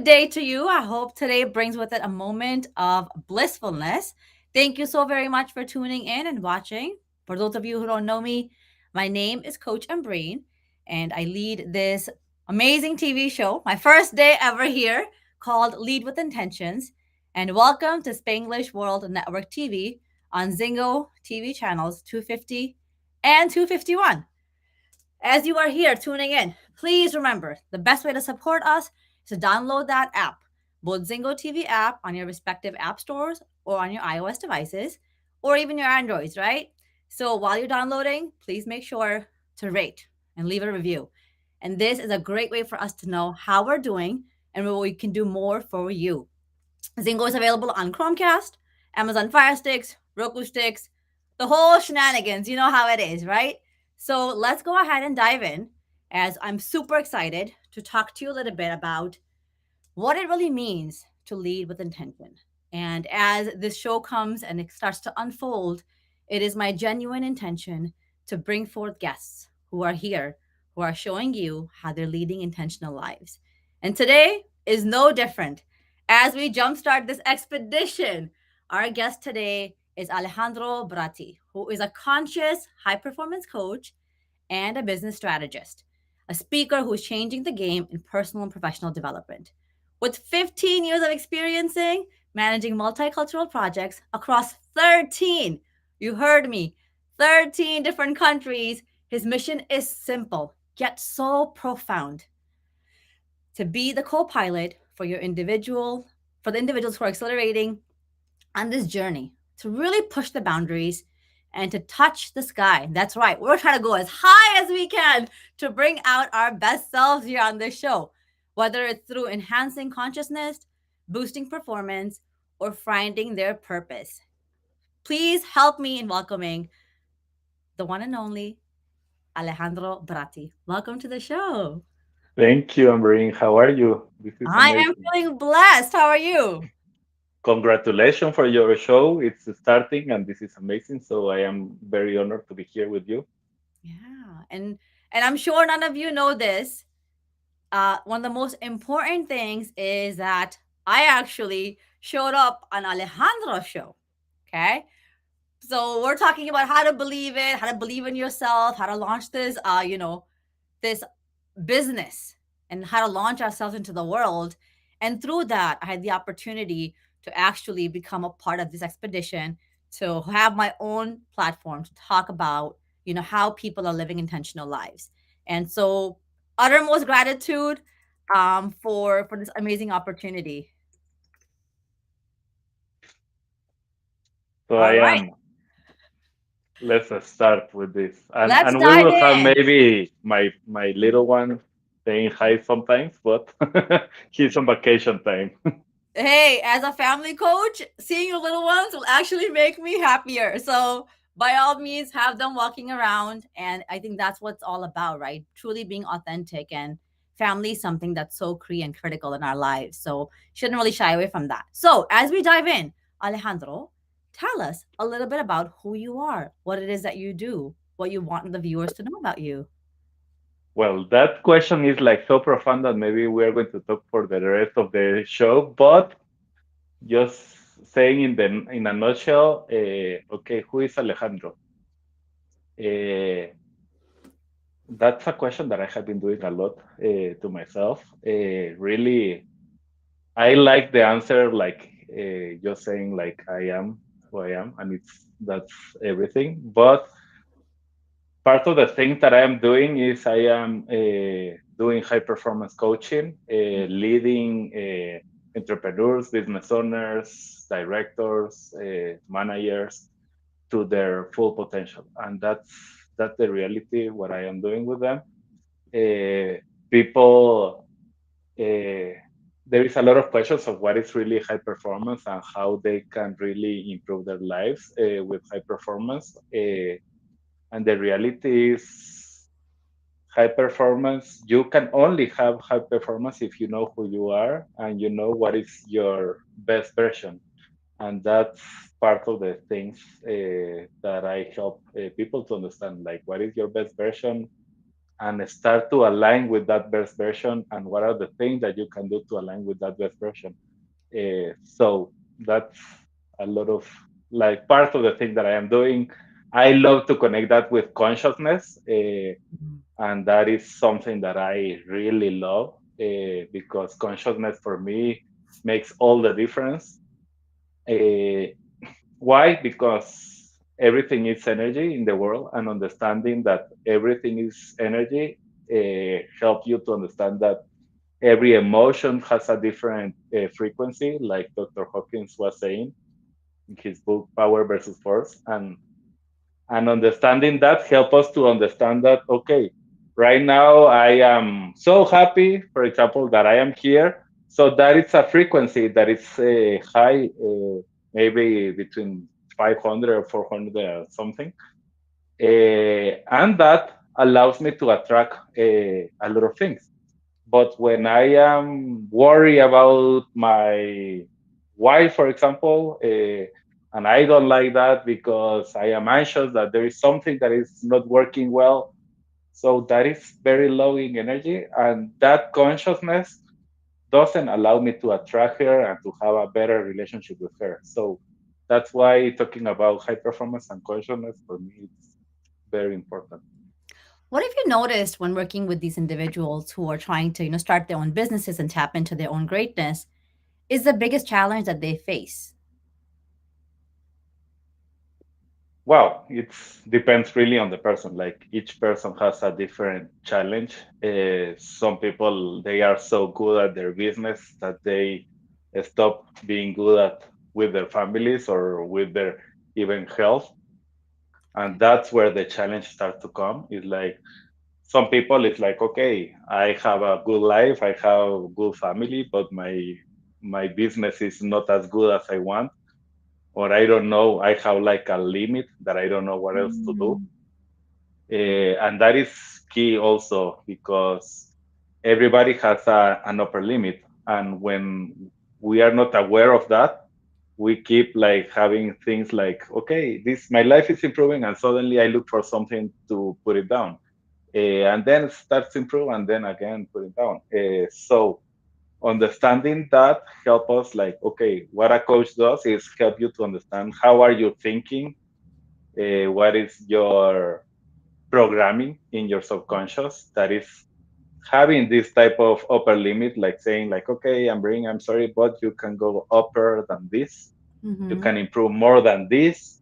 day to you. I hope today brings with it a moment of blissfulness. Thank you so very much for tuning in and watching. For those of you who don't know me, my name is Coach Ambereen, and I lead this amazing TV show, my first day ever here, called Lead with Intentions. And welcome to Spanglish World Network TV on Zingo TV channels 250 and 251. As you are here tuning in, please remember the best way to support us is to download that app, both Zingo TV app on your respective app stores or on your iOS devices or even your Androids, right? So while you're downloading, please make sure to rate and leave a review. And this is a great way for us to know how we're doing and what we can do more for you. Zingo is available on Chromecast, Amazon Fire Sticks, Roku sticks, the whole shenanigans. You know how it is, right? So let's go ahead and dive in as I'm super excited to talk to you a little bit about what it really means to lead with intention. And as this show comes and it starts to unfold, it is my genuine intention to bring forth guests who are here, who are showing you how they're leading intentional lives. And today is no different. As we jumpstart this expedition, our guest today is Alejandro Bratti, who is a conscious high performance coach and a business strategist, a speaker who's changing the game in personal and professional development. With 15 years of experiencing managing multicultural projects across 13, you heard me, 13 different countries, his mission is simple, yet so profound: to be the co pilot for the individuals who are accelerating on this journey to really push the boundaries and to touch the sky. That's right. We're trying to go as high as we can to bring out our best selves here on this show, whether it's through enhancing consciousness, boosting performance, or finding their purpose. Please help me in welcoming the one and only Alejandro Bratti. Welcome to the show. Thank you, Ambereen. How are you? This is I am amazing. feeling blessed. How are you? Congratulations for your show. It's starting and this is amazing. So I am very honored to be here with you. Yeah. And I'm sure none of you know this. One of the most important things is that I actually showed up on Alejandro's show. Okay. So we're talking about how to believe it, how to believe in yourself, how to launch this business and how to launch ourselves into the world. And through that, I had the opportunity to actually become a part of this expedition, to have my own platform to talk about, how people are living intentional lives. And so, uttermost gratitude for this amazing opportunity. So All I right, am. Let's start with this, and let's and we dive will have in. maybe my little one saying hi sometimes, but he's on vacation time. Hey, as a family coach, seeing your little ones will actually make me happier. So, by all means, have them walking around. And I think that's what it's all about, right? Truly being authentic. And family is something that's so key and critical in our lives. So, shouldn't really shy away from that. So, as we dive in, Alejandro, tell us a little bit about who you are, what it is that you do, what you want the viewers to know about you. Well, that question is like so profound that maybe we are going to talk for the rest of the show. But just saying in a nutshell, okay, who is Alejandro? Uh, That's a question that I have been doing a lot to myself. Really, I like the answer, like just saying, like I am who I am, and that's everything. But part of the things that I am doing is I am doing high performance coaching, leading entrepreneurs, business owners, directors, managers to their full potential, and that's the reality what I am doing with them. People there is a lot of questions of what is really high performance and how they can really improve their lives with high performance. And the reality is high performance, you can only have high performance if you know who you are and you know what is your best version. And that's part of the things that I help people to understand, like what is your best version, and start to align with that best version, and what are the things that you can do to align with that best version. So that's a lot of like part of the thing that I am doing. I love to connect that with consciousness, Mhm. and that is something that I really love, because consciousness for me makes all the difference. Uh, why? Because everything is energy in the world, and understanding that everything is energy help you to understand that every emotion has a different frequency, like Dr. Hawkins was saying in his book Power versus Force, and understanding that help us to understand that, okay, right now I am so happy, for example, that I am here. So that it's a frequency that is high, maybe between 500 or 400 or something, and that allows me to attract a lot of things. But when I am worried about my wife, for example, and I don't like that because I am anxious that there is something that is not working well, so that is very low in energy, and that consciousness doesn't allow me to attract her and to have a better relationship with her. So that's why talking about high performance and consciousness for me it's very important. What have you noticed when working with these individuals who are trying to, start their own businesses and tap into their own greatness is the biggest challenge that they face? Well, it depends really on the person. Like each person has a different challenge. Some people they are so good at their business that they stop being good at with their families or with their even health, and that's where the challenge starts to come. Is like some people, it's like okay, I have a good life, I have a good family, but my business is not as good as I want, or I don't know, I have like a limit that I don't know what else to do. Mm. And that is key also because everybody has an upper limit. And when we are not aware of that, we keep like having things like, okay, this my life is improving, and suddenly I look for something to put it down. And then it starts to improve, and then again put it down. So understanding that help us like, okay, what a coach does is help you to understand how are you thinking, what is your programming in your subconscious that is having this type of upper limit, like saying like, okay, I'm sorry, but you can go upper than this, you Mm-hmm. can improve more than this,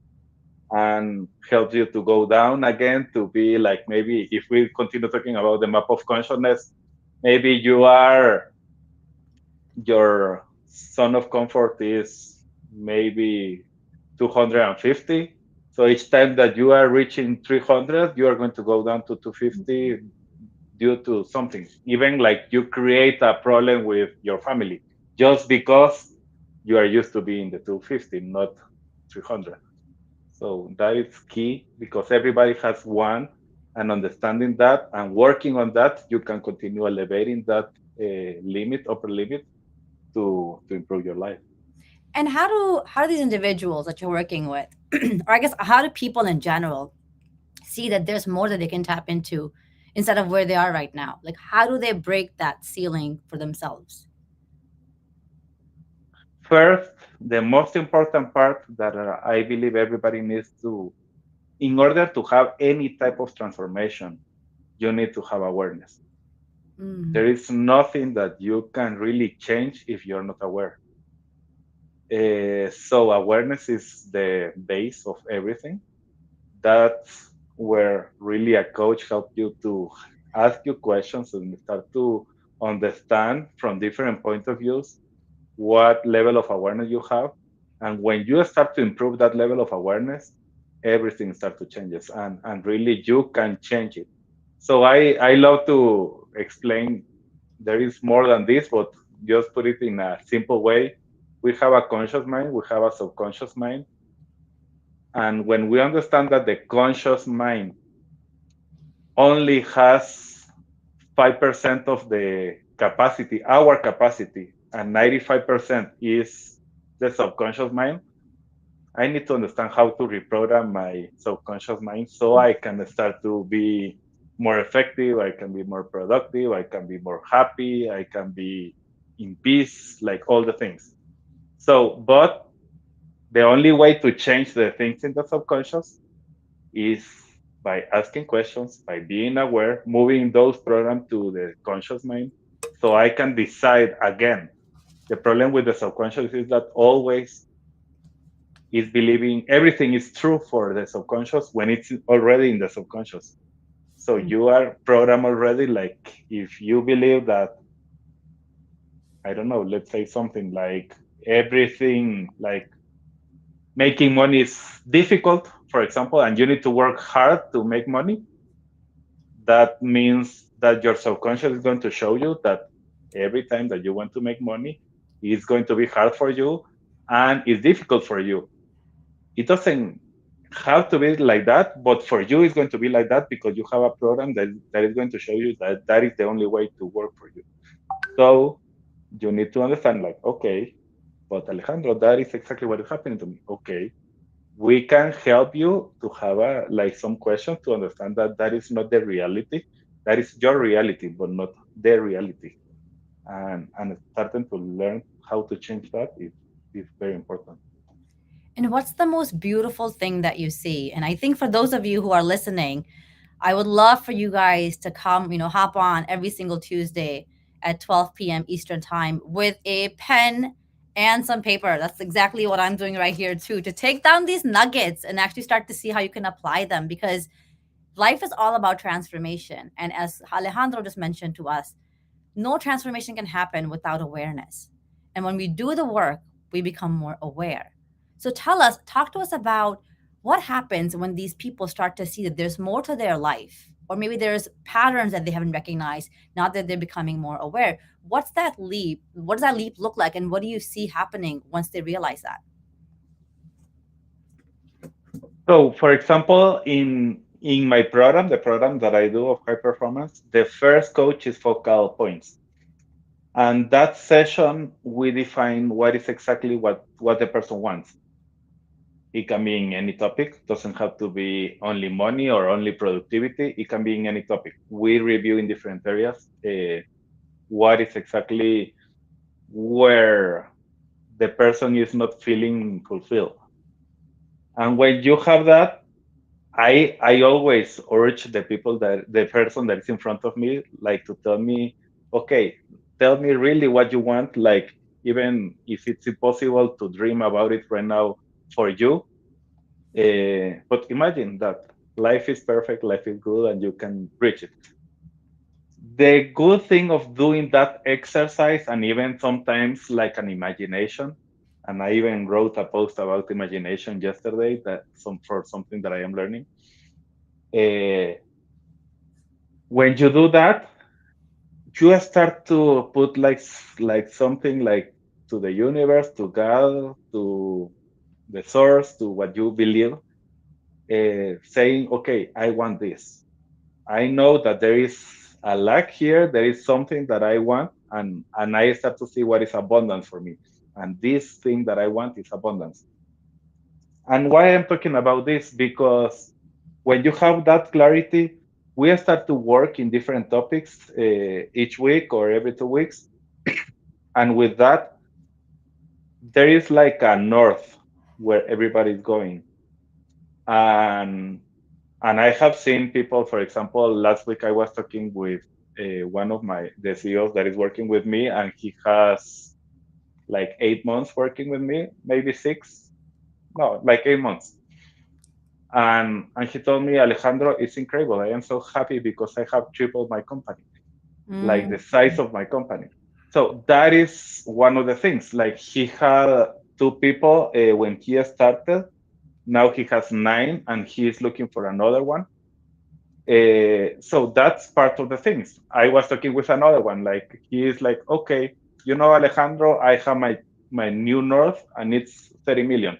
and help you to go down again to be like, maybe if we continue talking about the map of consciousness, maybe you are, your zone of comfort is maybe 250. So each time that you are reaching 300, you are going to go down to 250 due to something. Even like you create a problem with your family just because you are used to being the 250, not 300. So that is key because everybody has one, and understanding that and working on that, you can continue elevating that limit, upper limit, to improve your life. And how do these individuals that you're working with, or I guess how do people in general see that there's more that they can tap into instead of where they are right now? Like how do they break that ceiling for themselves? First, the most important part that I believe everybody needs to, in order to have any type of transformation, you need to have awareness. There Mm. is nothing that you can really change if you're not aware. So awareness is the base of everything. That's where really a coach helps you to ask you questions and start to understand from different point of views what level of awareness you have. And when you start to improve that level of awareness, everything starts to changes, and really you can change it. So I love to explain there is more than this, but just put it in a simple way. We have a conscious mind, we have a subconscious mind. And when we understand that the conscious mind only has 5% of the capacity, our capacity, and 95% is the subconscious mind, I need to understand how to reprogram my subconscious mind so I can start to be more effective, I can be more productive, I can be more happy, I can be in peace, like all the things. So, but the only way to change the things in the subconscious is by asking questions, by being aware, moving those programs to the conscious mind, so I can decide again. The problem with the subconscious is that always is believing everything is true for the subconscious when it's already in the subconscious. So Mm. you are programmed already. Like if you believe that, I don't know, let's say something like everything, like making money is difficult, for example, and you need to work hard to make money, that means that your subconscious is going to show you that every time that you want to make money, it's going to be hard for you and it's difficult for you. It doesn't have to be like that, but for you, it's going to be like that because you have a program that is going to show you that that is the only way to work for you. So you need to understand, like, okay, but Alejandro, that is exactly what is happening to me. Okay, we can help you to have a like some questions to understand that that is not the reality. That is your reality, but not their reality. And starting to learn how to change that is very important. And what's the most beautiful thing that you see? And I think for those of you who are listening, I would love for you guys to come, hop on every single Tuesday at 12 p.m. Eastern Time with a pen and some paper. That's exactly what I'm doing right here, too, to take down these nuggets and actually start to see how you can apply them, because life is all about transformation. And as Alejandro just mentioned to us, no transformation can happen without awareness. And when we do the work, we become more aware. So talk to us about what happens when these people start to see that there's more to their life, or maybe there's patterns that they haven't recognized, now that they're becoming more aware. What's that leap? What does that leap look like? And what do you see happening once they realize that? So, for example, in my program, the program that I do of high performance, the first coach is focal points. And that session, we define what is exactly what the person wants. It can be in any topic, doesn't have to be only money or only productivity. It can be in any topic. We review in different areas what is exactly where the person is not feeling fulfilled. And when you have that, I always urge the people that the person that is in front of me, like to tell me, okay, tell me really what you want, like even if it's impossible to dream about it right now for you. But imagine that life is perfect, life is good, and you can reach it. The good thing of doing that exercise, and even sometimes like an imagination, and I even wrote a post about imagination yesterday that some for something that I am learning. Uh, when you do that, you start to put like something like to the universe, to God, to the source, to what you believe, saying, okay, I want this. I know that there is a lack here. There is something that I want, and I start to see what is abundance for me. And this thing that I want is abundance. And why I'm talking about this, because when you have that clarity, we start to work in different topics each week or every 2 weeks, and with that, there is like a north where everybody's going. And and I have seen people, for example, last week I was talking with one of my the CEOs that is working with me, and he has like 8 months working with me, maybe six, no, like 8 months. And he told me, Alejandro, it's incredible. I am so happy because I have tripled my company, like the Mm. size of my company. So that is one of the things. Like he had two people when he started. Now he has nine, and he is looking for another one. So that's part of the things. I was talking with another one. Like he is like, okay, Alejandro, I have my new north, and it's $30 million,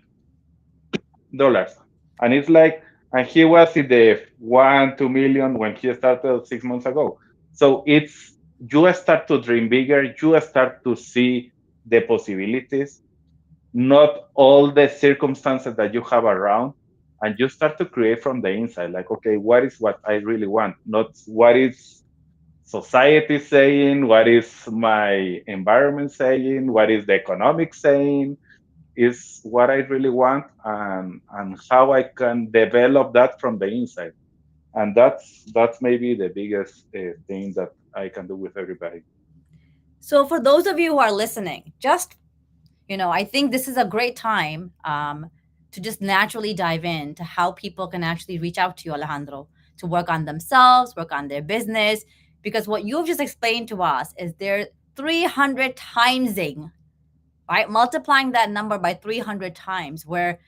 and it's like, and he was in the 1-2 million when he started 6 months ago. So it's you start to dream bigger. You start to see the possibilities, not all the circumstances that you have around. and you start to create from the inside. Like, okay, what is what I really want, not what is society saying, what is my environment saying, what is the economic saying, is what I really want, and how I can develop that from the inside. And that's maybe the biggest thing that I can do with everybody. So, for those of you who are listening, just, I think this is a great time to just naturally dive into how people can actually reach out to you, Alejandro, to work on themselves, work on their business. Because what you've just explained to us is they're 300 timesing, right? Multiplying that number by 300 times, where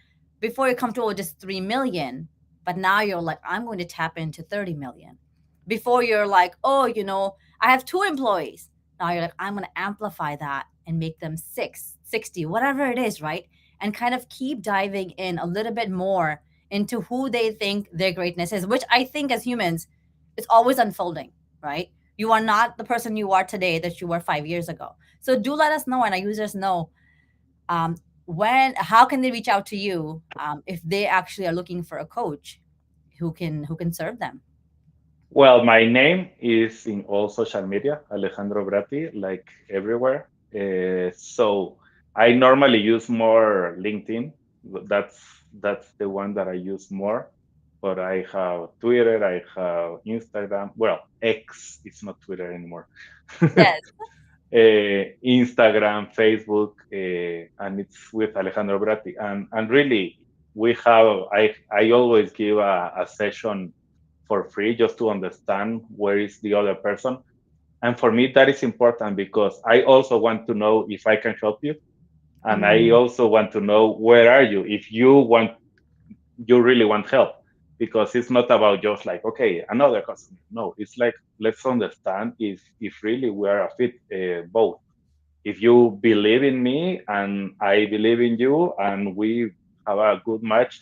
before you come to just 3 million, but now you're like, I'm going to tap into 30 million. Before you're like, oh, I have 2 employees. Now you're like, I'm going to amplify that and make them 60, whatever it is, right? And kind of keep diving in a little bit more into who they think their greatness is, which I think as humans, it's always unfolding, right? You are not the person you are today that you were 5 years ago. So do let us know, and our users know, um, how can they reach out to you if they actually are looking for a coach who can serve them. Well, my name is in all social media, Alejandro Bratti, like everywhere. So I normally use more LinkedIn. That's that's the one that I use more. But I have Twitter, I have Instagram. Well, X, it's not Twitter anymore. Yes. Instagram, Facebook, and it's with Alejandro Bratti. And really, we have I always give a session for free just to understand where is the other person. And for me, that is important because I also want to know if I can help you, and I Mm. also want to know where are you if you really want help, because it's not about just like, okay, another customer. No, it's like, let's understand if really we are a fit, both. If you believe in me and I believe in you, and we have a good match,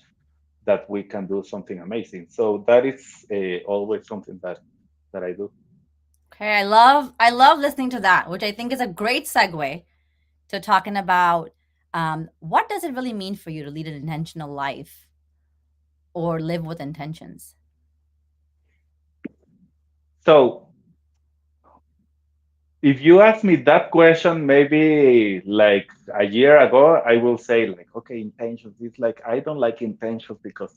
that we can do something amazing. So that is always something that I do. Okay, I love listening to that, which I think is a great segue to talking about what does it really mean for you to lead an intentional life or live with intentions. So if you ask me that question, maybe like a year ago, I will say like, okay, intentions. It's like I don't like intentions because,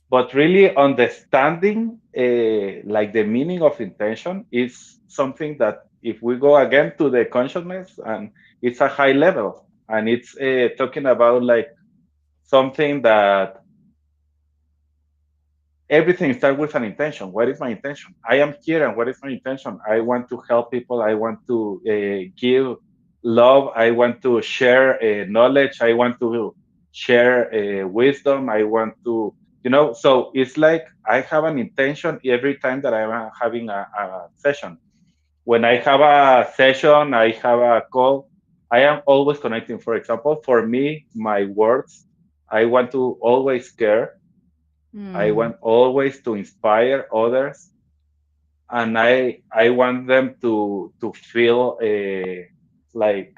but really understanding like the meaning of intention is something that if we go again to the consciousness, and it's a high level, and it's talking about like something that everything starts with an intention. What is my intention? I am here, and what is my intention? I want to help people. I want to give love. I want to share knowledge. I want to share wisdom. I want to, So it's like I have an intention every time that I'm having a session. When I have a session, I have a call. I am always connecting. For example, for me, my words, I want to always care. I Hmm. want always to inspire others, and I want them to feel like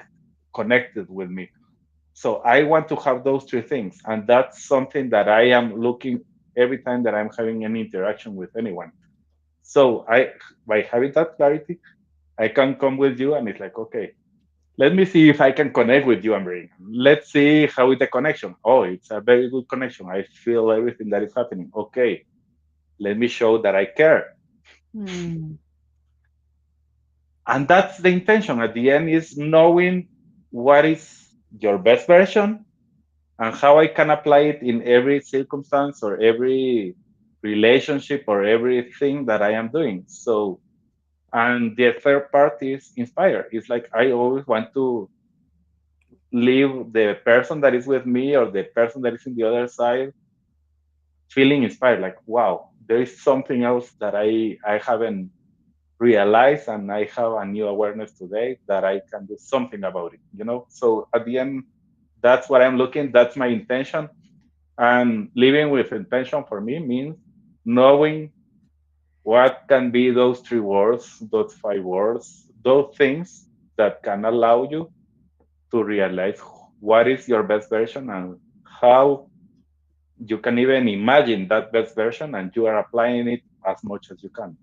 connected with me. So I want to have those three things, and that's something that I am looking every time that I'm having any interaction with anyone. So I, by having that clarity, I can come with you, and it's like, okay, let me see if I can connect with you, Ambereen. Let's see how is the connection. Oh, it's a very good connection. I feel everything that is happening. Okay, let me show that I care. Hmm. And that's the intention at the end, is knowing what is your best version and how I can apply it in every circumstance or every relationship or everything that I am doing. So, and the third part is inspire. It's like I always want to leave the person that is with me or the person that is in the other side feeling inspired, like, wow, there is something else that I haven't realize, and I have a new awareness today that I can do something about it. So at the end, that's what I'm looking, that's my intention. And living with intention for me means knowing what can be those three words, those five words, those things that can allow you to realize what is your best version, and how you can even imagine that best version, and you are applying it as much as you can.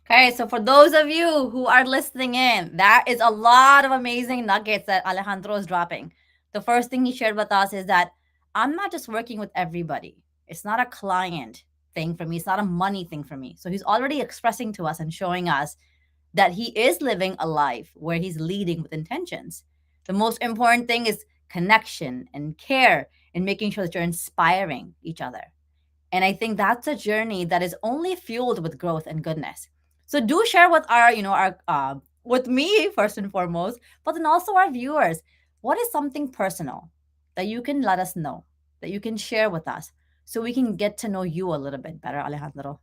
Okay, so for those of you who are listening in, that is a lot of amazing nuggets that Alejandro is dropping. The first thing he shared with us is that I'm not just working with everybody. It's not a client thing for me. It's not a money thing for me. So he's already expressing to us and showing us that he is living a life where he's leading with intentions. The most important thing is connection and care and making sure that you're inspiring each other. And I think that's a journey that is only fueled with growth and goodness. So do share with our with me first and foremost, but then also our viewers. What is something personal that you can let us know, that you can share with us, so we can get to know you a little bit better, Alejandro?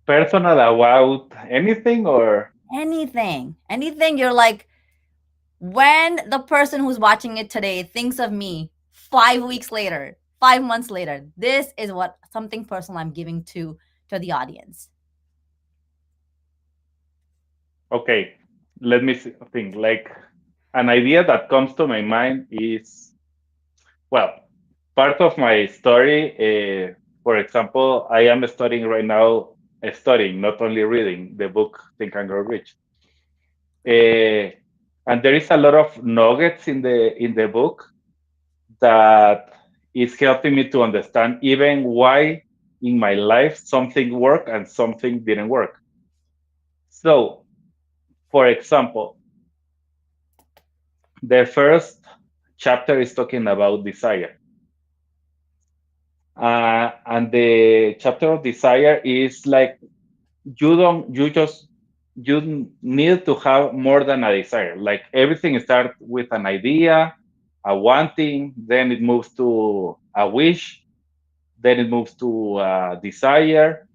Personal about anything, or Anything you're like, when the person who's watching it today thinks of me 5 weeks later, 5 months later, this is what something personal I'm giving to the audience. okay, let me think. Like an idea that comes to my mind is, well, part of my story. For example, I am studying right now, studying, not only reading the book Think and Grow Rich. Uh, and there is a lot of nuggets in the book that is helping me to understand even why in my life something worked and something didn't work. So, for example, the first chapter is talking about desire. And the chapter of desire is like you just you need to have more than a desire. Like everything starts with an idea, a wanting, then it moves to a wish, then it moves to a desire,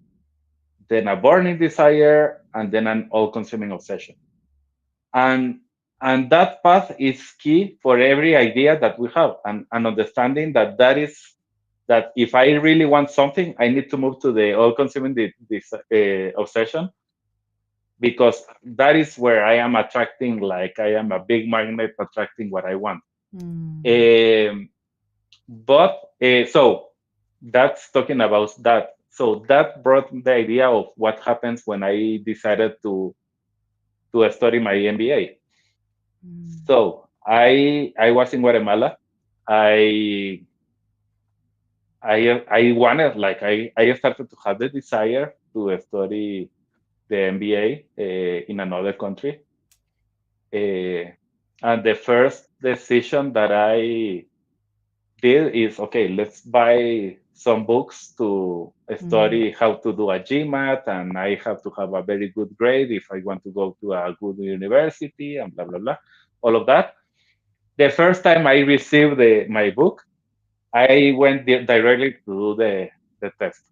then a burning desire, and then an all-consuming obsession. And that path is key for every idea that we have, and understanding that that if I really want something, I need to move to the all-consuming this obsession, because that is where I am attracting, like I am a big magnet attracting what I want. Mm, Um, but so that's talking about that. So that brought the idea of what happens when I decided to study my MBA. mm, So I was in Guatemala. I I wanted, like I started to have the desire to study the MBA in another country. Uh, and the first decision that I did is, okay, let's buy some books to mm, study how to do a GMAT, and I have to have a very good grade if I want to go to a good university, and blah blah blah, all of that. The first time I received my book, I went directly to do the test,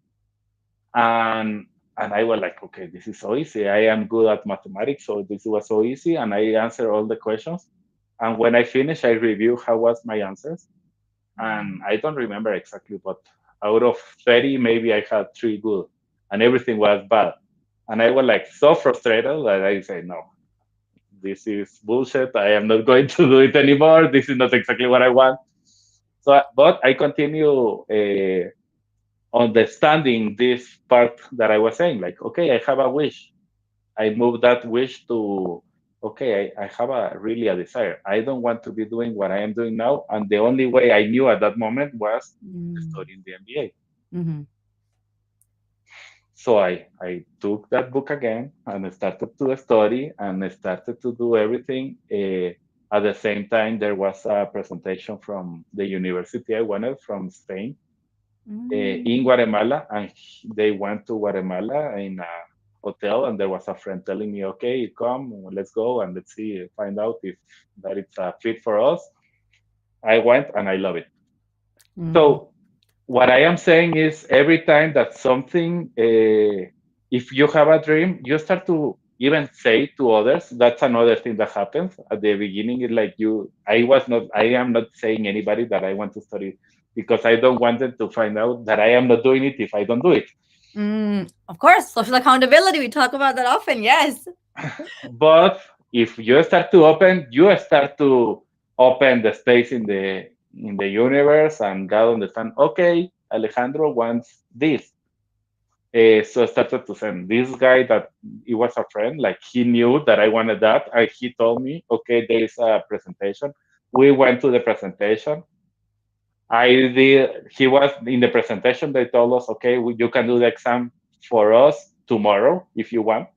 and I was like, okay, this is so easy. I am good at mathematics, so this was so easy, and I answered all the questions. And when I finished, I reviewed how was my answers, and I don't remember exactly, but out of 30, maybe I had three good, and everything was bad. And I was like so frustrated that I said, no, this is bullshit. I am not going to do it anymore. This is not exactly what I want. So, but I continue understanding this part that I was saying, like, okay, I have a wish. I move that wish to, okay, I have really a desire. I don't want to be doing what I am doing now. And the only way I knew at that moment was mm, studying the MBA. mhm, So I took that book again and started to study and started to do everything. At the same time, there was a presentation from the university I wanted from Spain in mm, Guatemala, and they went to Guatemala in a hotel, and there was a friend telling me, "Okay, come, let's go and let's see, find out if that it's a fit for us." I went and I love it. mhm, So what I am saying is, every time that something, if you have a dream, you start to even say to others. That's another thing that happens at the beginning. Is like I am not saying anybody that I want to study, because I don't want them to find out that I am not doing it if I don't do it. Of course, social accountability. We talk about that often. Yes. But if you start to open the space in in the universe, and God understand. Okay, Alejandro wants this. So I started to send this guy that he was a friend, like he knew that I wanted that. He told me, okay, there is a presentation. We went to the presentation. I did. He was in the presentation. They told us, okay, you can do the exam for us tomorrow if you want.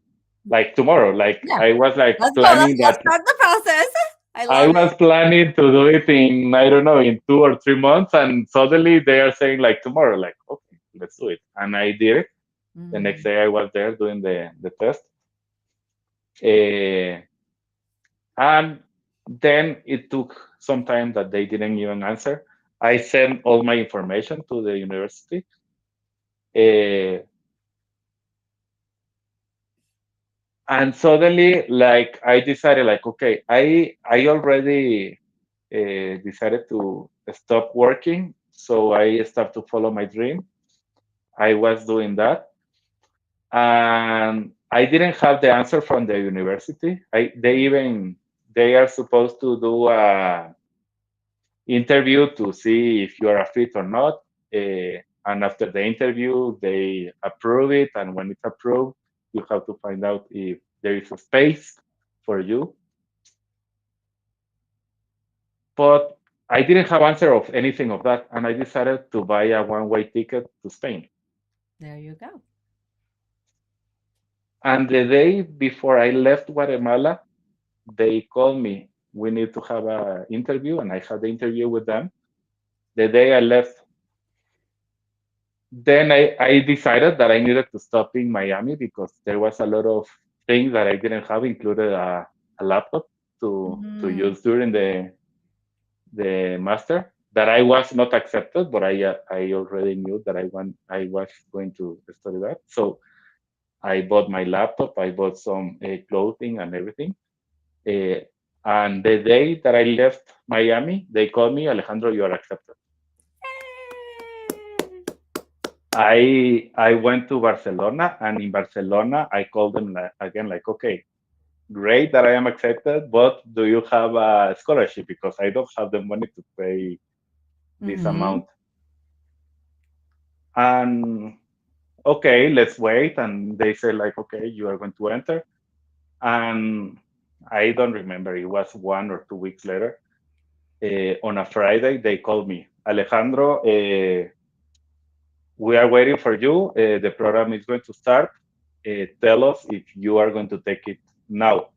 Like tomorrow. Like Yeah. I was like Let's go. planning Let's that. start the process. I I love it. was planning to do it in, I don't know, in 2 or 3 months, and suddenly they are saying like tomorrow. Like, okay, let's do it. And I did it. The next Mm-hmm. day I was there doing the test. Uh, and then it took some time that they didn't even answer. I sent all my information to the university. Uh, and suddenly, like, I decided, like, okay, I already decided to stop working. So I start to follow my dream. I was doing that. And I didn't have the answer from the university. They are supposed to do a interview to see if you are a fit or not. And after the interview, they approve it. And when it's approved, you have to find out if there is a space for you. But I didn't have answer of anything of that, and I decided to buy a one-way ticket to Spain. There you go. And the day before I left Guatemala, they called me. We need to have an interview, and I had the interview with them. The day I left, then I decided that I needed to stop in Miami because there was a lot of things that I didn't have, included a laptop to Mm-hmm. use during the master that I was not accepted, but I already knew that I was going to study that. So I bought my laptop, I bought some clothing and everything. Uh, and the day that I left Miami, they called me, Alejandro, you are accepted. I went to Barcelona, and in Barcelona, I called them again, like, okay, great that I am accepted, but do you have a scholarship? Because I don't have the money to pay this Mm-hmm. amount. And okay, let's wait. And they say, like, okay, you are going to enter. And I don't remember, it was 1 or 2 weeks later. On a Friday, they called me, Alejandro, we are waiting for you. The program is going to start. Tell us if you are going to take it now.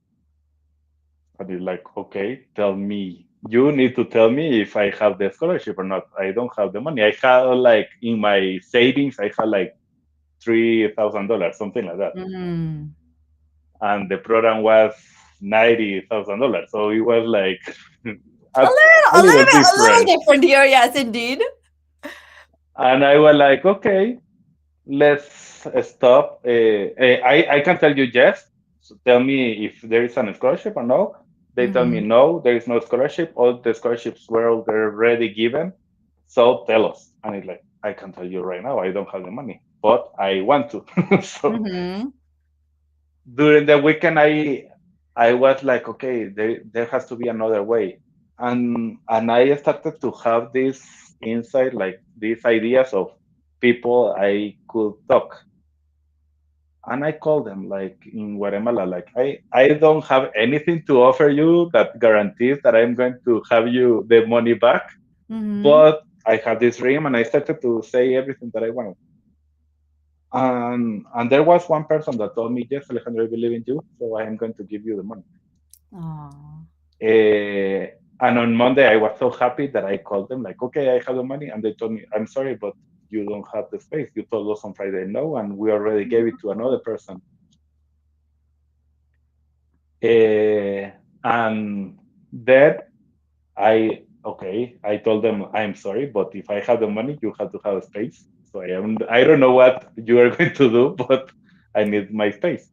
And it's like, okay, tell me. You need to tell me if I have the scholarship or not. I don't have the money. I had like in my savings, I had like $3,000, something like that, Mm-hmm. and the program was $90,000. So it was like a, a A little little different. different here. Yes, indeed. And I was like, okay, let's stop. I can tell you yes. So tell me if there is an scholarship or no. They tell me Mm-hmm. no, there is no scholarship. All the scholarships were already given. So tell us. And it's like, I can tell you right now, I don't have the money, but I want to. So Mm-hmm. during the weekend, I was like, okay, there has to be another way. And I started to have this insight, like these ideas of people I could talk. And I called them like in Guatemala, like I don't have anything to offer you that guarantees that I'm going to have you the money back, Mm-hmm. but I have this dream, and I started to say everything that I wanted. And there was one person that told me, yes, Alejandro, I believe in you, so I am going to give you the money. Oh. Uh, and on Monday, I was so happy that I called them, like, okay, I have the money. And they told me, I'm sorry, but you don't have the space. You told us on Friday no, and we already gave it to another person. And that I told them, I'm sorry, but if I have the money, you have to have a space. So I don't know what you are going to do, but I need my space.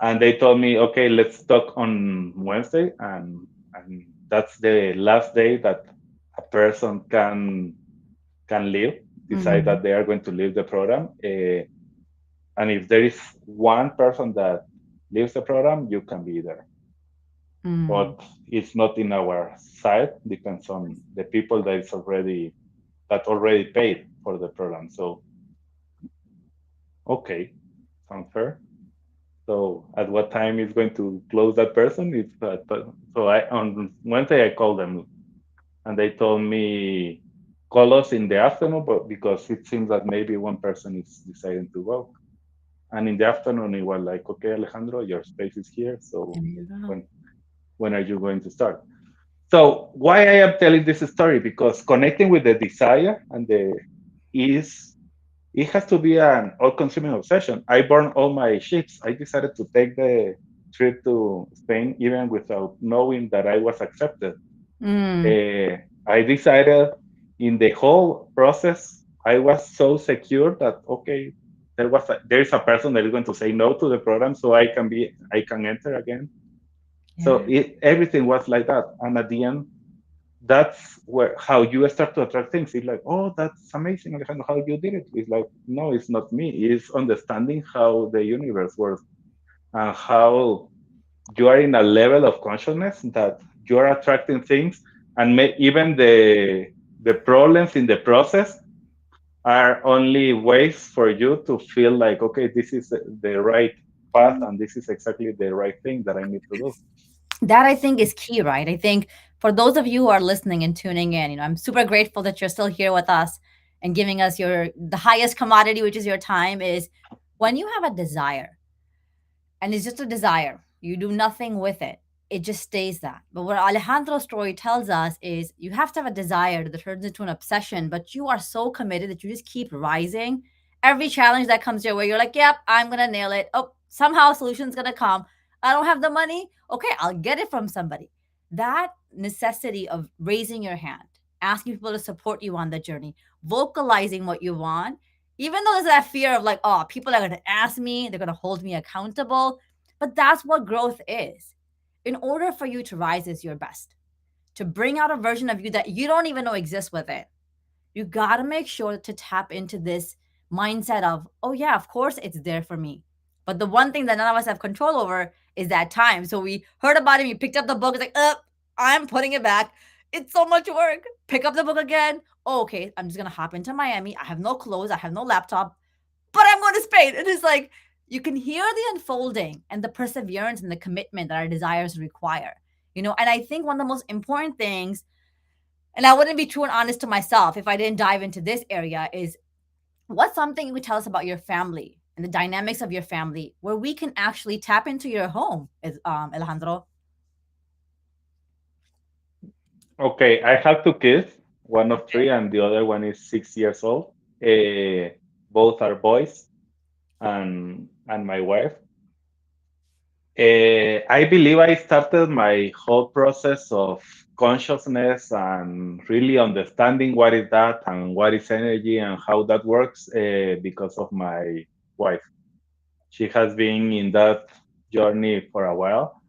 And they told me, okay, let's talk on Wednesday, and that's the last day that a person can leave, decide Mm-hmm. that they are going to leave the program. And if there is one person that leaves the program, you can be there. Mm. but it's not in our side. Depends on the people that already paid for the program. So okay, sounds fair. So at what time is going to close that person? So I on Wednesday I called them and they told me call us in the afternoon, but because it seems that maybe one person is deciding to go. And in the afternoon it was like, okay, Alejandro, your space is here. So There you go. when when are you going to start? So why I am telling this story? Because connecting with the desire and the is it has to be an all-consuming obsession. I burned all my ships. I decided to take the trip to Spain even without knowing that I was accepted. Mm. Uh, I decided in the whole process, I was so secure that okay, there is a person that is going to say no to the program, so I can enter again. So Yeah. everything was like that, and at the end, that's where how you start to attract things. It's like, oh, that's amazing, Alejandro, how you did it. It's like, no, it's not me. It's understanding how the universe works and how you are in a level of consciousness that you are attracting things, and even the problems in the process are only ways for you to feel like, okay, this is the right path, and this is exactly the right thing that I need to do. That I think is key, right? I think for those of you who are listening and tuning in, I'm super grateful that you're still here with us and giving us your the highest commodity, which is your time, is when you have a desire and it's just a desire. You do nothing with it. It just stays that. But what Alejandro's story tells us is you have to have a desire that turns into an obsession, but you are so committed that you just keep rising. Every challenge that comes your way, you're like, yep, I'm going to nail it. Oh, somehow a solution's going to come. I don't have the money. Okay, I'll get it from somebody. That necessity of raising your hand, asking people to support you on the journey, vocalizing what you want, even though there's that fear of like, oh, people are going to ask me, they're going to hold me accountable, but that's what growth is. In order for you to rise as your best, to bring out a version of you that you don't even know exists within, you got to make sure to tap into this mindset of, oh, yeah, of course it's there for me. But the one thing that none of us have control over is that time. So we heard about it, we picked up the book, it's like, I'm putting it back. It's so much work. Pick up the book again. Oh, okay, I'm just going to hop into Miami. I have no clothes, I have no laptop, but I'm going to Spain. And it's like you can hear the unfolding and the perseverance and the commitment that our desires require. And I think one of the most important things, and I wouldn't be true and honest to myself if I didn't dive into this area, is what's something you would tell us about your family and the dynamics of your family where we can actually tap into your home, Alejandro? Okay, I have two kids, one of three and the other one is 6 years old. Uh, Both are boys, and my wife. I believe I started my whole process of consciousness and really understanding what is that and what is energy and how that works because of my wife. She has been in that journey for a while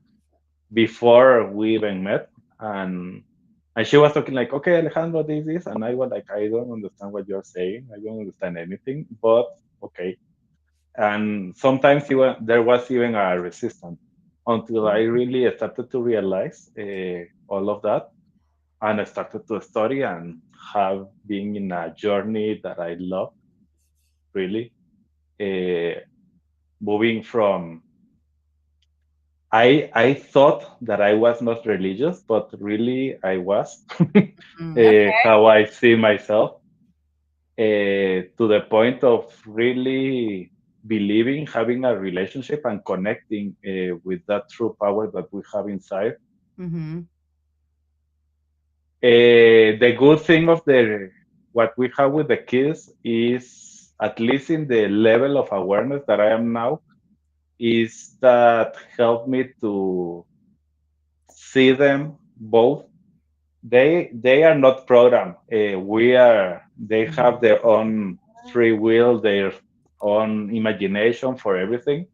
before we even met, and and she was talking like, okay, Alejandro, this, and I was like, I don't understand what you're saying. I don't understand anything, but okay. And sometimes even there was even a resistance until I really started to realize all of that, and I started to study and have been in a journey that I love really. Uh, Moving from I thought that I was not religious, but really I was. Okay. How I see myself, to the point of really believing, having a relationship, and connecting with that true power that we have inside. Mm-hmm. The good thing of the what we have with the kids is, at least in the level of awareness that I am now, is that help me to see them both. They are not programmed. We are. They have their own free will, their own imagination for everything.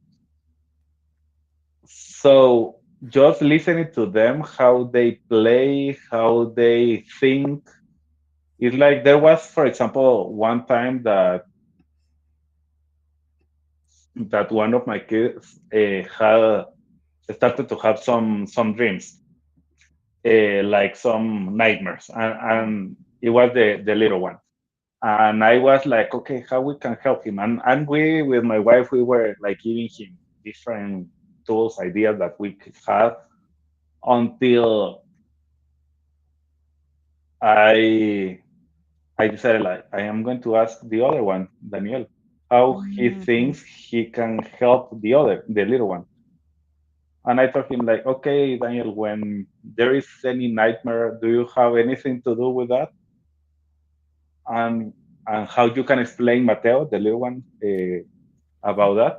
So just listening to them, how they play, how they think. It's like there was, for example, one time that one of my kids had. started to have some dreams, like some nightmares, and it was the little one. And I was like, okay, how we can help him? And we, with my wife, we were like giving him different tools, ideas that we could have until I I decided like I am going to ask the other one, Daniel, how he Mm. thinks he can help the little one. And I told him like, okay, Daniel, when there is any nightmare, do you have anything to do with that? And and how you can explain Mateo, the little one, about that?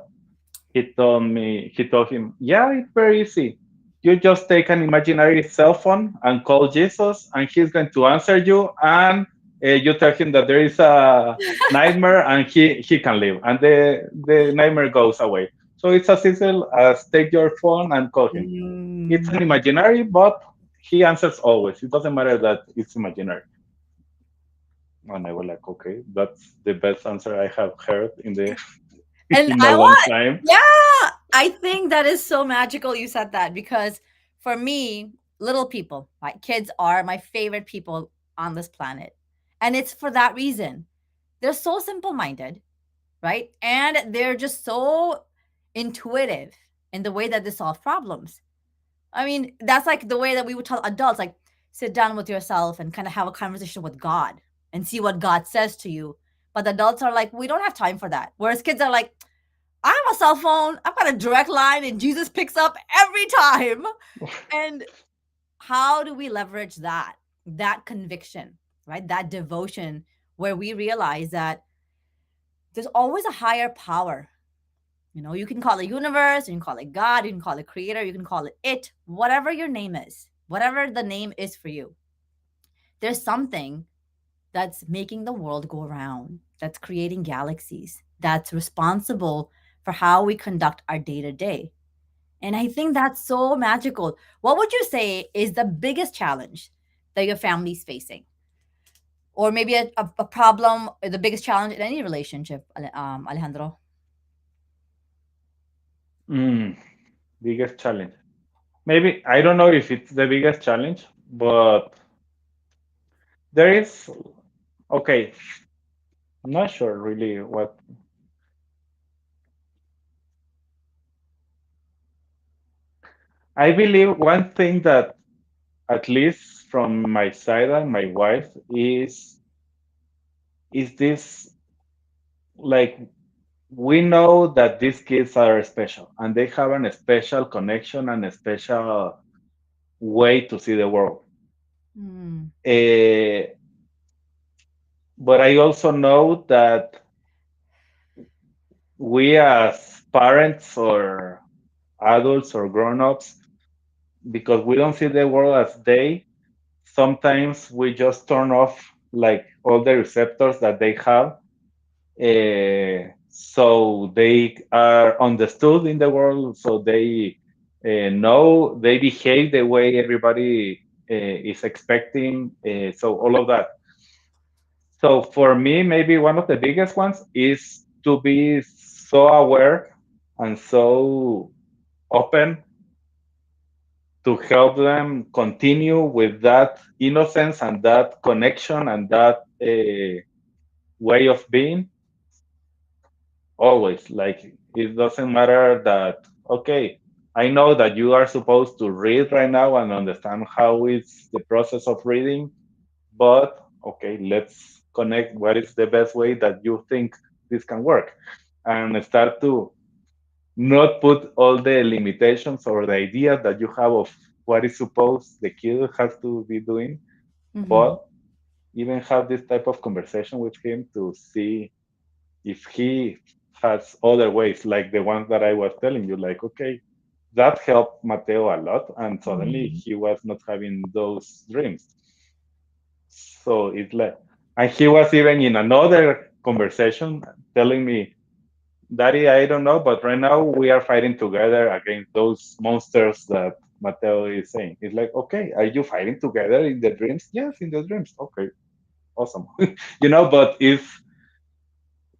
He told him, yeah, it's very easy. You just take an imaginary cell phone and call Jesus, and he's going to answer you. And you tell him that there is a nightmare, and he can leave, and the nightmare goes away. So it's as simple as take your phone and call him. It's an Mm. imaginary, but he answers always. It doesn't matter that it's imaginary. And I was like, okay, that's the best answer I have heard in the And in a I long want, time. yeah, I think that is so magical you said that because for me, little people, right? Kids are my favorite people on this planet. And it's for that reason. They're so simple minded, right? And they're just so intuitive in the way that they solve problems. I mean, that's like the way that we would tell adults, like, sit down with yourself and kind of have a conversation with God and see what God says to you. But the adults are like, we don't have time for that. Whereas kids are like, I have a cell phone, I've got a direct line, and Jesus picks up every time. And how do we leverage that? That conviction, right? That devotion where we realize that there's always a higher power. You know, you can call it universe, you can call it God, you can call it creator, you can call it, whatever your name is, whatever the name is for you. There's something that's making the world go around, that's creating galaxies, that's responsible for how we conduct our day to day. And I think that's so magical. What would you say is the biggest challenge that your family's facing? Or maybe a problem, the biggest challenge in any relationship, Alejandro? Mm, biggest challenge. Maybe I don't know if it's the biggest challenge, but there is okay. I'm not sure really what I believe. One thing that at least from my side and my wife is this like we know that these kids are special and they have a special connection and a special way to see the world. Mm, Eh, but I also know that we as parents or adults or grown-ups, because we don't see the world as they, sometimes we just turn off like all the receptors that they have, so they are understood in the world, so they know they behave the way everybody is expecting, so all of that. So for me, maybe one of the biggest ones is to be so aware and so open to help them continue with that innocence and that connection and that way of being always. Like it doesn't matter that, okay, I know that you are supposed to read right now and understand how is the process of reading, but okay, let's connect what is the best way that you think this can work and start to not put all the limitations or the ideas that you have of what is supposed the kid has to be doing, but mhm, even have this type of conversation with him to see if he has other ways, like the ones that I was telling you, like, okay, that helped Mateo a lot, and suddenly mhm, he was not having those dreams. So it's like, and he was even in another conversation telling me, Daddy, I don't know, but right now we are fighting together against those monsters that Mateo is saying. It's like, okay, are you fighting together in the dreams? Yes, in the dreams. Okay, awesome. But if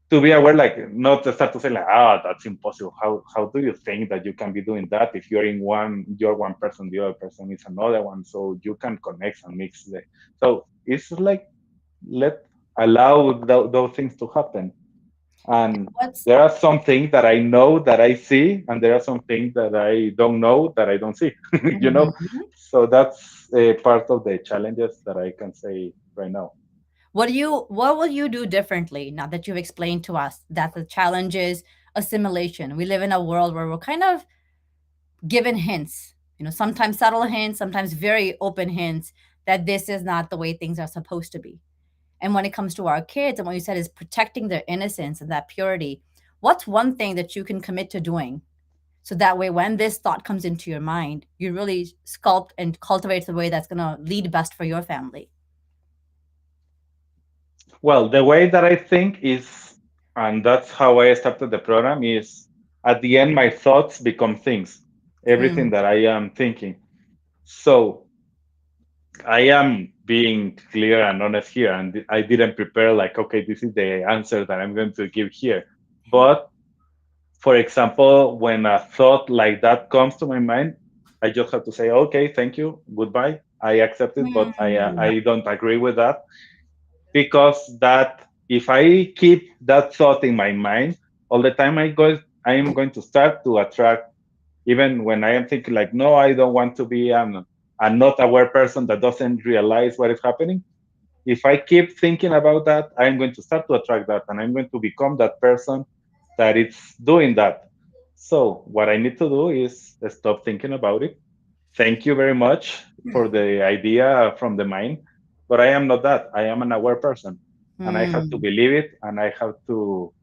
to be aware, like not to start to say like, ah, that's impossible. How do you think that you can be doing that if you're in one, you're one person, the other person is another one, so you can connect and mix the. So it's like let allow those things to happen. And What's there are some things that I know that I see, and there are some things that I don't know that I don't see. you know, Mhm. so that's a part of the challenges that I can say right now. What will you do differently now that you've explained to us that the challenge is assimilation? We live in a world where we're kind of given hints, sometimes subtle hints, sometimes very open hints that this is not the way things are supposed to be. And when it comes to our kids, and what you said is protecting their innocence and that purity, what's one thing that you can commit to doing so that way when this thought comes into your mind, you really sculpt and cultivate the way that's going to lead best for your family? Well, the way that I think is, and that's how I started the program, is at the end, my thoughts become things, everything Mm. that I am thinking. So I am being clear and honest here, and I didn't prepare like, okay, this is the answer that I'm going to give here. But for example, when a thought like that comes to my mind, I just have to say, okay, thank you, goodbye. I accept it, but Mm. I don't agree with that because that if I keep that thought in my mind all the time, I am going to start to attract. Even when I am thinking like, no, I don't want to be a not aware person that doesn't realize what is happening. If I keep thinking about that, I'm going to start to attract that, and I'm going to become that person that is doing that. So what I need to do is stop thinking about it. Thank you very much for the idea from the mind, but I am not that. I am an aware person, and I have to Mm. believe it, and I have to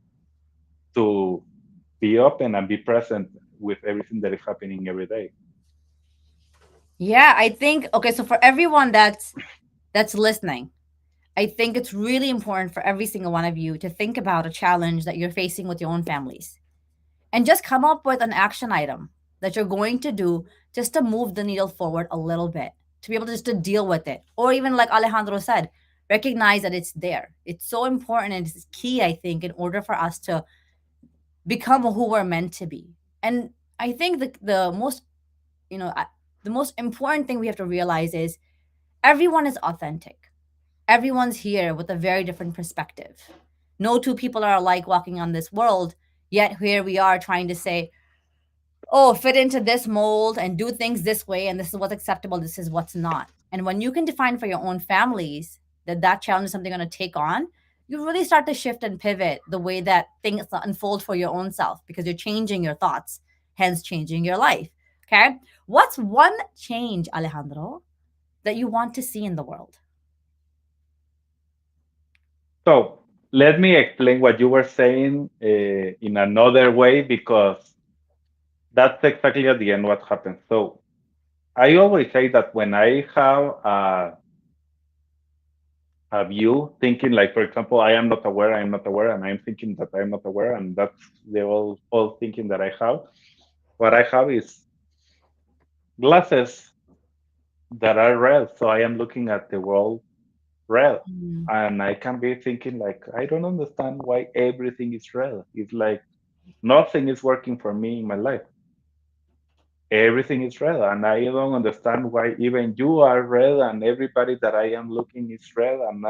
be open and be present with everything that is happening every day. Yeah, I think okay, so for everyone that's listening, I think it's really important for every single one of you to think about a challenge that you're facing with your own families and just come up with an action item that you're going to do just to move the needle forward a little bit, to be able to just to deal with it. Or even like Alejandro said, recognize that it's there. It's so important and it's key, I think, in order for us to become who we're meant to be. And I think the most, the most important thing we have to realize is everyone is authentic. Everyone's here with a very different perspective. No two people are alike walking on this world, yet here we are trying to say, oh, fit into this mold and do things this way, and this is what's acceptable, this is what's not. And when you can define for your own families that that challenge is something you're going to take on, you really start to shift and pivot the way that things unfold for your own self because you're changing your thoughts, hence changing your life. Okay. What's one change, Alejandro, that you want to see in the world? So let me explain what you were saying in another way because that's exactly at the end what happens. So I always say that when I have a view thinking like, for example, I am not aware, and I'm thinking that I'm not aware, and that's the all thinking that I have. What I have is glasses that are red, so I am looking at the world red. Mm. And I can be thinking like, I don't understand why everything is red. It's like nothing is working for me in my life. Everything is red, and I don't understand why even you are red, and everybody that I am looking is red, and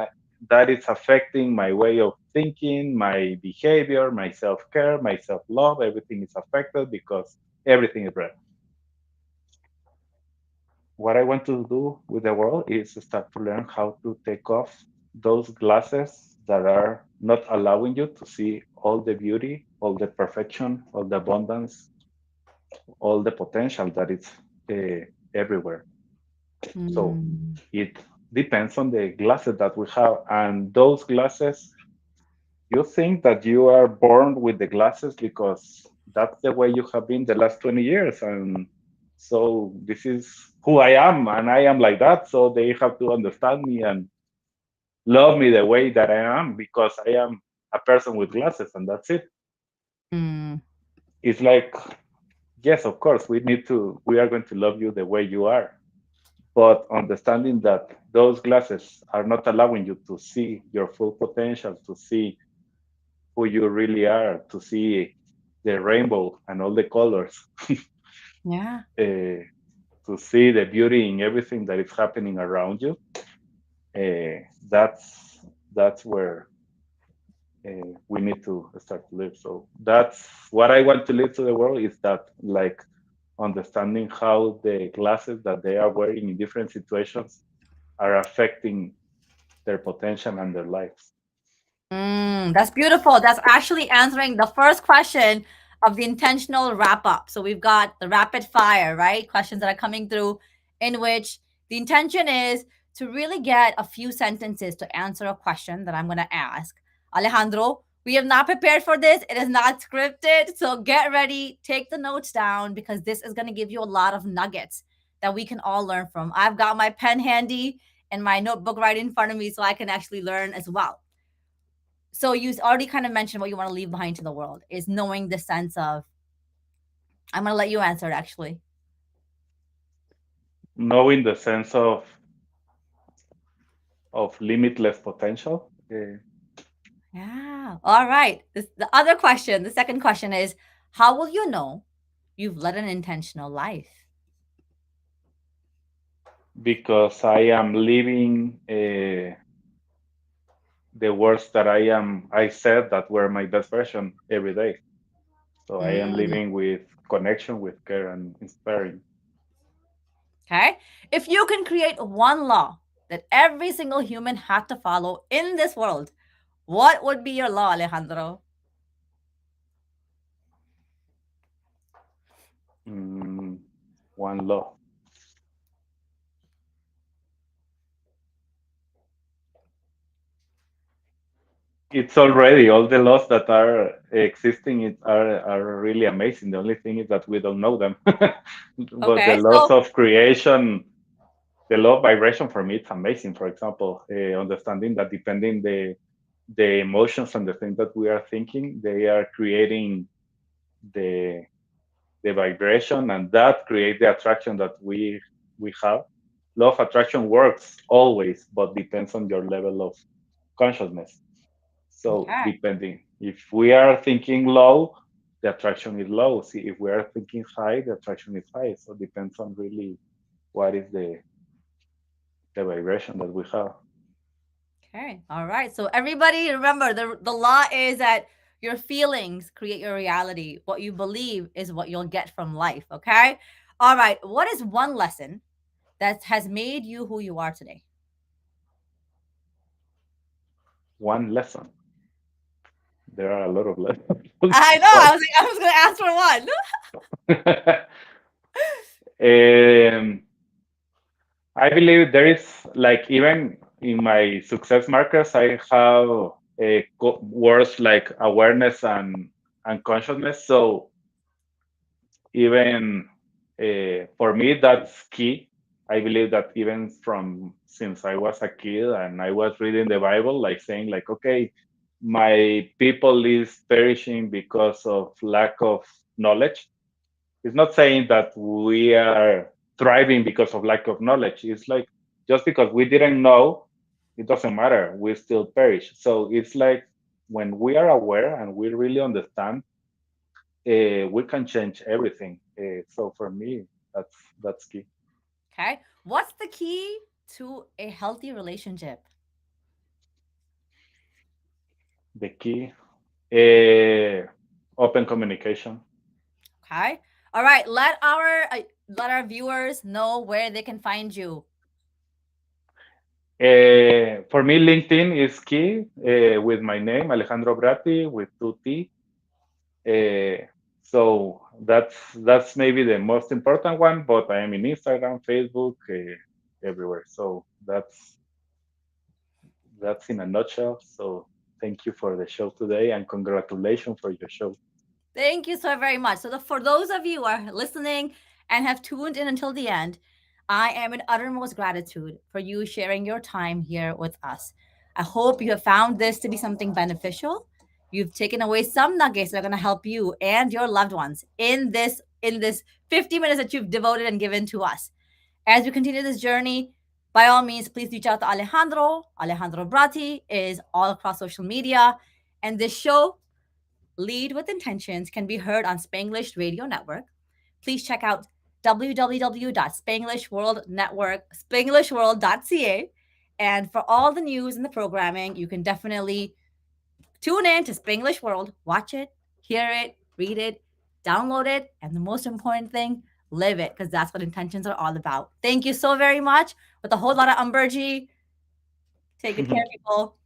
that is affecting my way of thinking, my behavior, my self care, my self love. Everything is affected because everything is red. What I want to do with the world is start to learn how to take off those glasses that are not allowing you to see all the beauty, all the perfection, all the abundance, all the potential that is everywhere. So Mm. it depends on the glasses that we have. And those glasses, you think that you are born with the glasses because that's the way you have been the last 20 years. And so this is who I am, and I am like that. So they have to understand me and love me the way that I am because I am a person with glasses, and that's it. Mm. It's like, yes, of course, we are going to love you the way you are, but understanding that those glasses are not allowing you to see your full potential, to see who you really are, to see the rainbow and all the colors, Yeah. uh, to see the beauty in everything that is happening around you. That's where we need to start to live. So that's what I want to leave to the world, is that, like, understanding how the glasses that they are wearing in different situations are affecting their potential and their lives. That's beautiful. That's actually answering the first question of the intentional wrap up. So we've got the rapid fire, right? Questions that are coming through, in which the intention is to really get a few sentences to answer a question that I'm going to ask. Alejandro, we have not prepared for this. It is not scripted. So get ready, take the notes down, because this is going to give you a lot of nuggets that we can all learn from. I've got my pen handy and my notebook right in front of me so I can actually learn as well. So you already kind of mentioned what you want to leave behind to the world is knowing the sense of, I'm going to let you answer it actually. Knowing the sense of limitless potential. Yeah. All right. The other question, the second question is, how will you know you've led an intentional life? Because I am living the words that I said that were my best version every day. So I am Mm, living with connection, with care, and inspiring. okay. If you can create one law that every single human had to follow in this world, what would be your law, Alejandro? Mm, one law. It's already all the laws that are existing. Are really amazing. The only thing is that we don't know them. But the Okay. laws So, of creation, the law of vibration, for me, it's amazing. For example, understanding that depending the emotions and the things that we are thinking, they are creating the the vibration, and that creates the attraction that we have. Law of attraction works always, but depends on your level of consciousness. So okay. depending, if we are thinking low, the attraction is low. See, if we are thinking high, the attraction is high. So it depends on really what is the vibration that we have. Okay. All right. So everybody remember, the law is that your feelings create your reality. What you believe is what you'll get from life. Okay. All right. What is one lesson that has made you who you are today? One lesson. There are a lot of lessons. I know. But I was gonna ask for one. um, I believe there is, like, even in my success markers, I have words like awareness and consciousness. So even for me, that's key. I believe that even from since I was a kid and I was reading the Bible, like saying like, okay, my people is perishing because of lack of knowledge. It's not saying that we are thriving because of lack of knowledge. It's like, just because we didn't know, it doesn't matter. We still perish. So it's like, when we are aware and we really understand, we can change everything. So for me, that's key. Okay. What's the key to a healthy relationship? The key, uh, open communication. Okay. All right. Let our viewers know where they can find you. For me, LinkedIn is key, with my name, Alejandro Bratti, with two T. Uh, so that's maybe the most important one, but I am in Instagram, Facebook, everywhere. So that's in a nutshell. So thank you for the show today, and congratulations for your show. Thank you so very much. So, for those of you who are listening and have tuned in until the end, I am in uttermost gratitude for you sharing your time here with us. I hope you have found this to be something beneficial. You've taken away some nuggets that are going to help you and your loved ones in this 50 minutes that you've devoted and given to us. As we continue this journey, by all means, please reach out to Alejandro. Alejandro Bratti is all across social media. And this show Lead with Intentions can be heard on Spanglish Radio Network. Please check out www.spanglishworldnetwork.ca. And for all the news and the programming, you can definitely tune in to Spanglish World, watch it, hear it, read it, download it, and the most important thing, live it, because that's what intentions are all about. Thank you so very much. With a whole lot of umbergy, take good care, people.